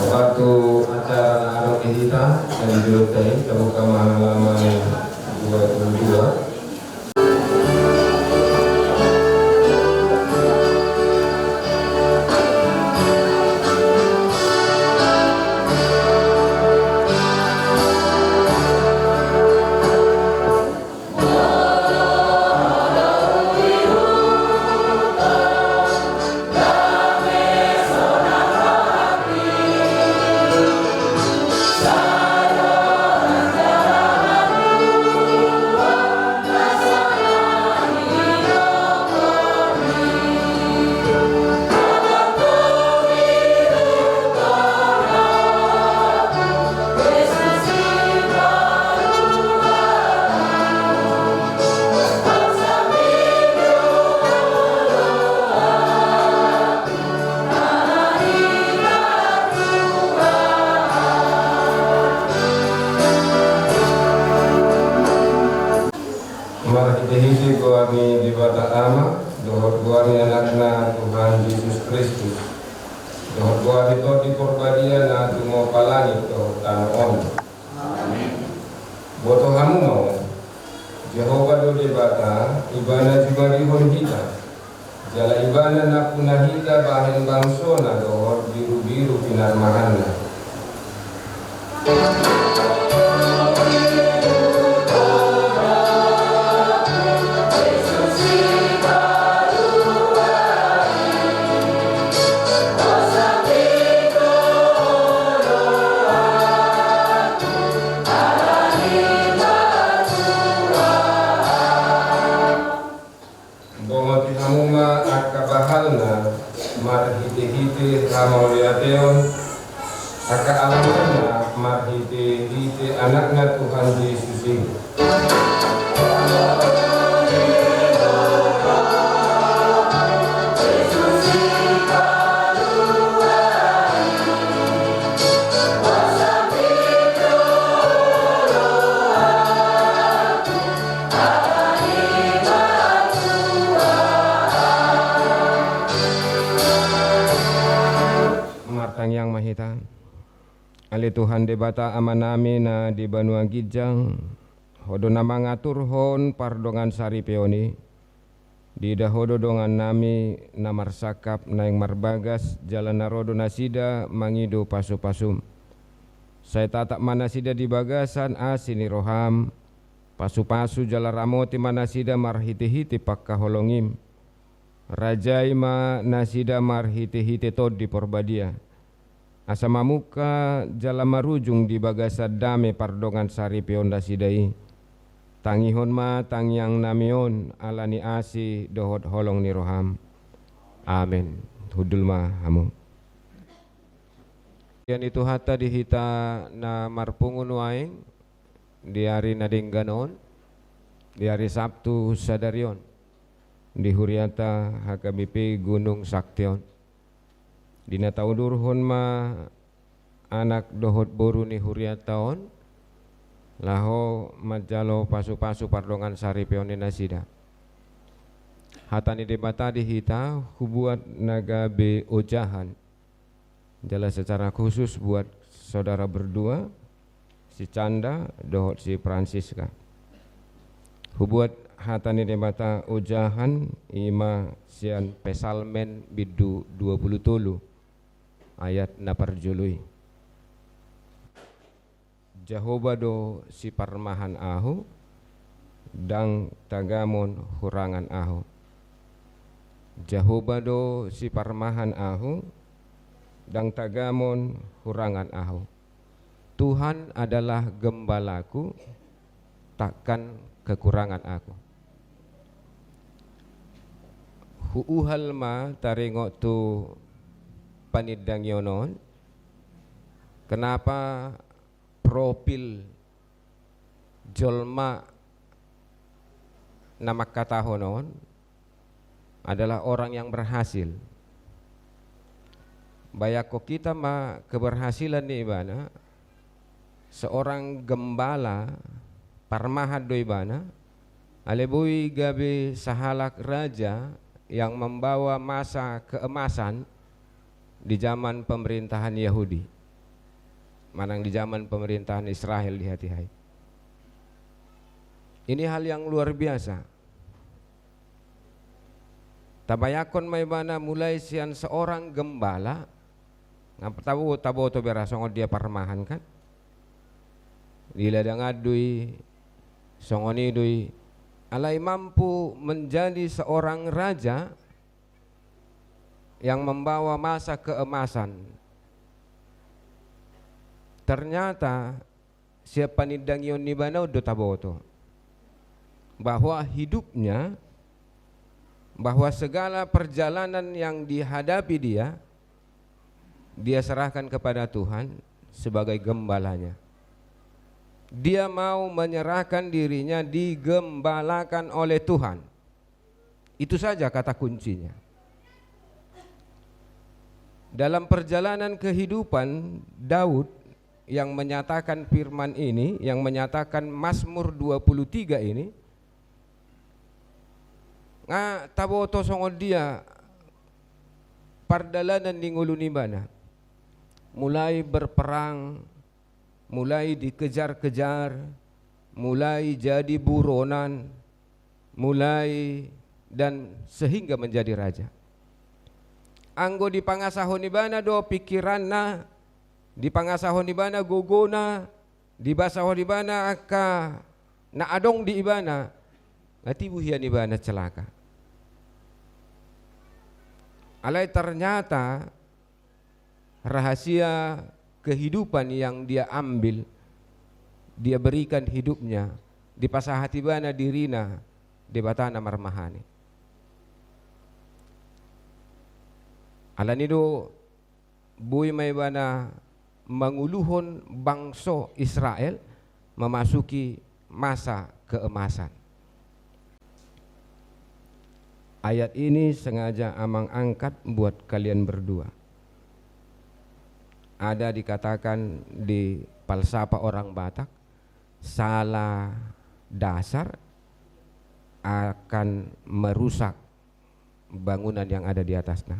Waktu acara Arok kita dan dilutai terbuka halaman 22. Hiji kami di bata ama, dohor kuami anakna Tuhan Yesus Kristus. Dohor kuami to di porbadia na tumo palani to tanon. Amin. Boto hamu mau. Jehova do di bata, ibana juga dihon kita. Jala ibana na punahita bahen bangsona dohor biru-biru pinar mahana. Marhite-hite ramauliateon aka alamana marhite-hite anaknya Tuhan Yesus ini. Yang mahita ali Tuhan debata amanami na di Banua Gijang hodo nama ngatur hon pardongan sari peoni di dahodo dongan nami namar sakap naing marbagas jalan narodo nasida mangido pasu-pasum saya tatak manasida di bagasan asini roham pasu-pasu jala ramoti manasida marhiti-hiti pakka holongim rajaima nasida marhiti-hiti tod di porbadia asa mamuka jala marujung di bagasa dame pardongan sari pionda sidai tangihon ma tangyang namion alani asi dohot holong ni roham amin hudul ma hamu yan itu hata dihita na marpungun waing di hari nadingganon di hari Sabtu sadarion di Huriata HKBP Gunung Saktion dina taudurhon ma anak dohot boru ni Huriataon laho majalo pasu-pasu pardongan sari peoni nasida hatani debata dihita hubuat naga be ojahan jala secara khusus buat saudara berdua si Canda dohot si Francisca. Hubuat hatani debata ujahan ima sian pesalmen bidu 20 ayat naparjului. Jehovah do si parmahan ahu dang tagamon hurangan ahu. Jehovah do si parmahan ahu dang tagamon hurangan ahu. Tuhan adalah gembalaku, takkan kekurangan aku. Huuhal ma taringok tu panidang yonon. Kenapa profil jolma nama kata honon adalah orang yang berhasil. Bayako kita ma keberhasilan di ibana seorang gembala parmahan do ibana alebui gabe sahalak raja yang membawa masa keemasan di zaman pemerintahan Yahudi, manang di zaman pemerintahan Israel di hati-hati. Ini hal yang luar biasa. Tabayakon may bana mulai sian seorang gembala ngaptabu tabo to berasongon dia parmahan kan. Dila dangadui songonidui alai mampu menjadi seorang raja yang membawa masa keemasan. Ternyata siapa nidang yon nibana do taboto bahwa hidupnya, bahwa segala perjalanan yang dihadapi dia serahkan kepada Tuhan sebagai gembalanya. Dia mau menyerahkan dirinya digembalakan oleh Tuhan. Itu saja kata kuncinya. Dalam perjalanan kehidupan Daud yang menyatakan firman ini, yang menyatakan Mazmur 23 ini, taboto songod dia pardalanan di ngulunibana, mulai berperang, mulai dikejar-kejar, mulai jadi buronan, mulai dan sehingga menjadi raja. Anggo di pangasahon ibana do pikiranna, di pangasahon ibana gogona, di basahon ibana aka na adong di ibana, ngati buhian ibana celaka. Alai ternyata rahasia kehidupan yang dia ambil, dia berikan hidupnya di pasahati bana dirina di batana marmahani. Alanido bui may bana menguluhon bangsa Israel memasuki masa keemasan. Ayat ini sengaja amang angkat buat kalian berdua. Ada dikatakan di falsafah orang Batak, salah dasar akan merusak bangunan yang ada di atasnya.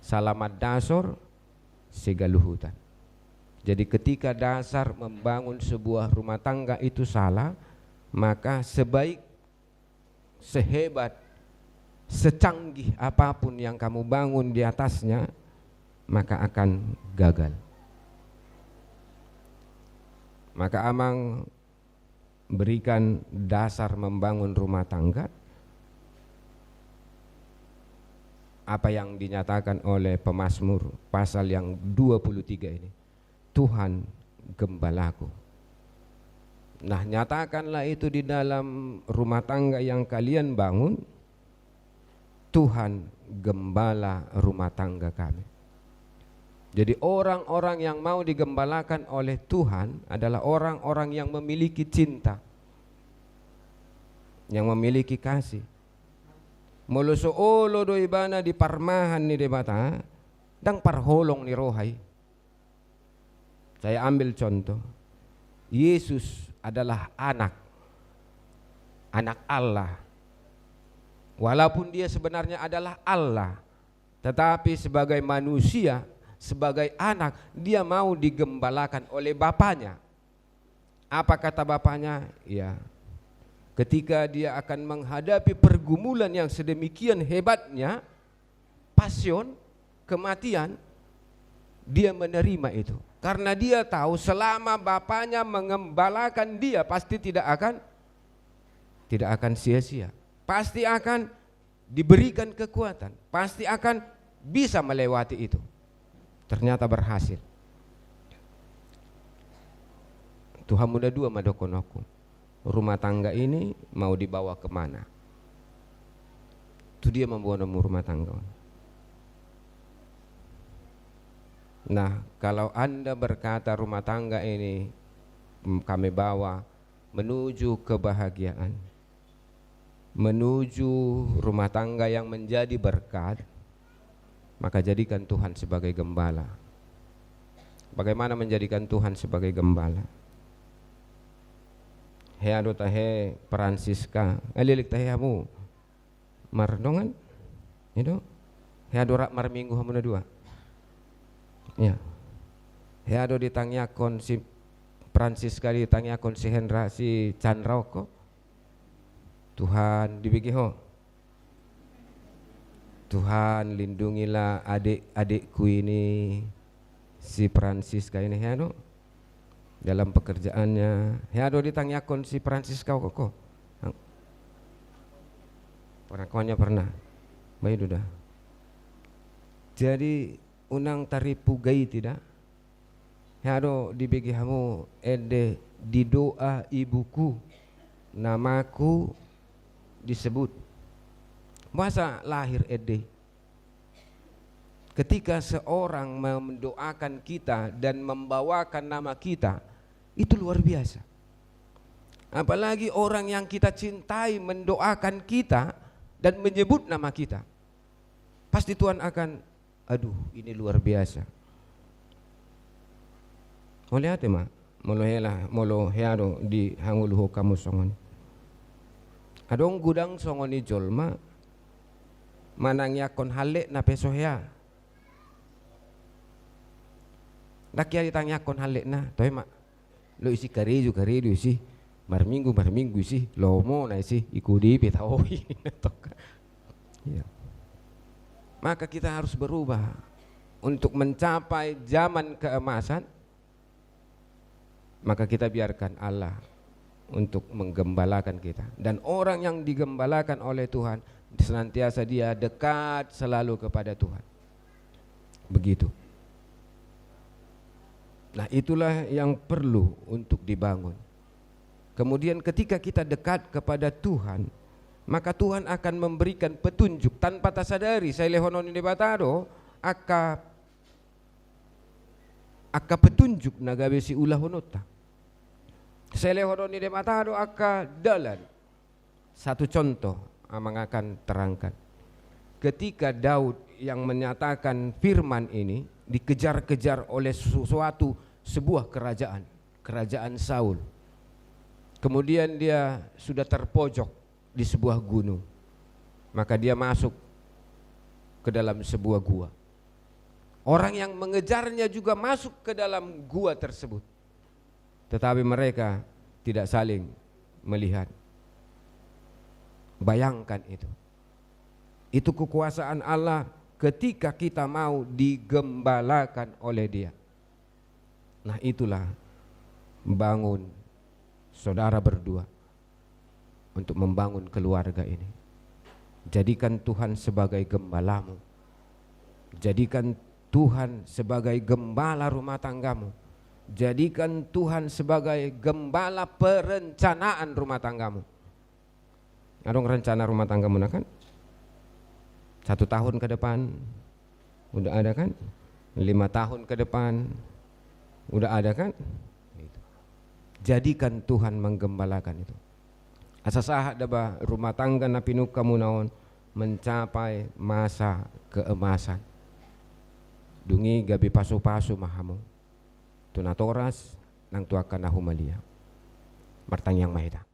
Salamat dasar segaluhutan. Jadi ketika dasar membangun sebuah rumah tangga itu salah, maka sebaik, sehebat, secanggih apapun yang kamu bangun di atasnya, maka akan gagal. Maka amang berikan dasar membangun rumah tangga apa yang dinyatakan oleh pemazmur pasal yang 23 ini, Tuhan gembalaku. Nah, nyatakanlah itu di dalam rumah tangga yang kalian bangun, Tuhan gembala rumah tangga kami. Jadi orang-orang yang mau digembalakan oleh Tuhan adalah orang-orang yang memiliki cinta, yang memiliki kasih. Muluso olo do ibana di parmahan ni debata, dang parholong ni rohay. Saya ambil contoh. Yesus adalah anak Allah. Walaupun dia sebenarnya adalah Allah, tetapi sebagai manusia, sebagai anak, dia mau digembalakan oleh Bapaknya. Apa kata bapaknya? Ya, ketika dia akan menghadapi pergumulan yang sedemikian hebatnya, pasion, kematian, dia menerima itu. Karena dia tahu selama bapaknya mengembalakan dia pasti tidak akan sia-sia. Pasti akan diberikan kekuatan, pasti akan bisa melewati itu. Ternyata berhasil. Tuhan muda dua madokonoku. Rumah tangga ini mau dibawa kemana? Itu dia membawa rumah tangga. Nah, kalau Anda berkata rumah tangga ini kami bawa menuju kebahagiaan, menuju rumah tangga yang menjadi berkat, maka jadikan Tuhan sebagai gembala. Bagaimana menjadikan Tuhan sebagai gembala? Heado tahe Francisca, elilik tahe hamu mardongan, itu heado rak mar minggu hamu dua. Ya, heado ditangyakon si Francisca, ditangyakon si Hendra, si Chandra kok. Tuhan dibikiho. Tuhan lindungilah adik-adikku ini, si Francisca ini heado dalam pekerjaannya. Heado ditangyakon si Francisca kok. Pernah. Baik sudah. Jadi unang taripugai tidak. Heado dibagi hamu ede di doa ibuku namaku disebut. Masa lahir ede. Ketika seorang mendoakan kita dan membawakan nama kita, itu luar biasa. Apalagi orang yang kita cintai mendoakan kita dan menyebut nama kita, pasti Tuhan akan, aduh ini luar biasa. Oleh hati mah, molo heado di hanguluho kamu songon. Adong gudang songoni jolma, manangyakon hale na pesohya. Dakia ditanyakon hale na, toy mak, lo isi kareju isi, marminggu isi, lomo na isi, ikudi pitawi. Ya. Maka kita harus berubah untuk mencapai zaman keemasan. Maka kita biarkan Allah untuk menggembalakan kita. Dan orang yang digembalakan oleh Tuhan, senantiasa dia dekat selalu kepada Tuhan. Begitu. Nah, itulah yang perlu untuk dibangun. Kemudian ketika kita dekat kepada Tuhan, maka Tuhan akan memberikan petunjuk tanpa tasadari. Saya lehonon di batado aka petunjuk nagabe si ulah honota. Saya lehonon di batado aka dalan. Satu contoh amang akan terangkan. Ketika Daud yang menyatakan firman ini dikejar-kejar oleh sebuah kerajaan Saul. Kemudian dia sudah terpojok di sebuah gunung. Maka dia masuk ke dalam sebuah gua. Orang yang mengejarnya juga masuk ke dalam gua tersebut. Tetapi mereka tidak saling melihat. Bayangkan itu. Itu kekuasaan Allah ketika kita mau digembalakan oleh Dia. Nah, itulah bangun saudara berdua untuk membangun keluarga ini. Jadikan Tuhan sebagai gembalamu. Jadikan Tuhan sebagai gembala rumah tanggamu. Jadikan Tuhan sebagai gembala perencanaan rumah tanggamu. Ada rencana rumah tanggamu kan? 1 tahun ke depan udah ada kan? 5 tahun ke depan udah ada kan? Jadikan Tuhan menggembalakan itu. Asa sahat daba rumah tangga na pinuk kamu naon mencapai masa keemasan. Dungi gabi pasu-pasu mahamu. Tunatoras nang tuakan na humalia. Martang yang mahita.